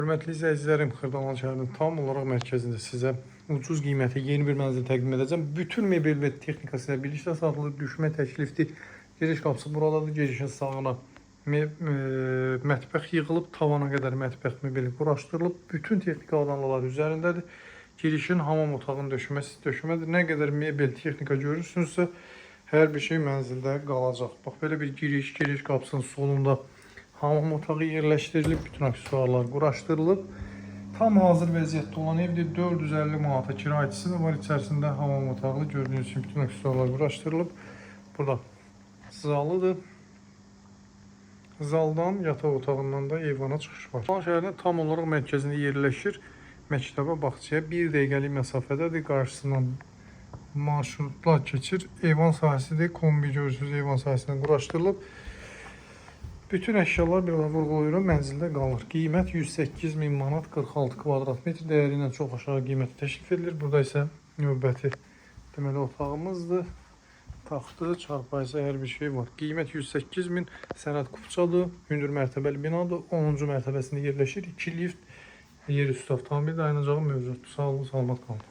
Hörmətli izləyicilərim, Xırdalan şəhərinin tam olaraq mərkəzində sizə ucuz qiymətə yeni bir mənzil təqdim edəcəm. Bütün mebel və texnikası ilə birlikdə satılır, düşmə təklifdir. Giriş qapısı buradadır, girişin sağına mətbəx yığılıb, tavana qədər mətbəx mebeli quraşdırılıb. Bütün texnika alanlar üzərindədir. Girişin hamam otağının döşəmədir. Nə qədər mebel, texnika görürsünüzsə, hər bir şey mənzildə qalacaq. Bax, belə bir giriş qapısının solunda hamam otağı yerləşdirilib, bütün aksesuarlar quraşdırılıb. Tam hazır vəziyyətdə olan evdir. 450 manata kirayəçisi də var. İçərisində hamam otağı gördüyünüz kimi bütün aksesuarlar quraşdırılıb. Burada zalıdır. Zaldan, yataq otağından da eyvana çıxış var. Xırdalan şəhərinin tam olaraq mərkəzində yerləşir. Məktəbə, bağçaya 1 dəqiqəlik məsafədədir. Qarşısından marşrutlar keçir. Eyvan sahəsidir. Kombi görürsünüz, eyvan sahəsindən quraşdırılıb. Bütün əşyalar bir vurğulayıram, mənzildə qalır. Qiymət 108.000 manat, 46 kvadrat metr dəyəri ilə çox aşağı qiymətə təklif edilir. Burada isə növbəti deməli otağımızdır. Taxtı, çarpayısı, hər bir şey var. Qiymət 108.000, sənəd kupçadır, hündür mərtəbəli binadır. 10-cu mərtəbəsində yerləşir. 2 lift, yer üstü avtomobil dayanacağı mövcuddur. Sağ olun, salamat qalın.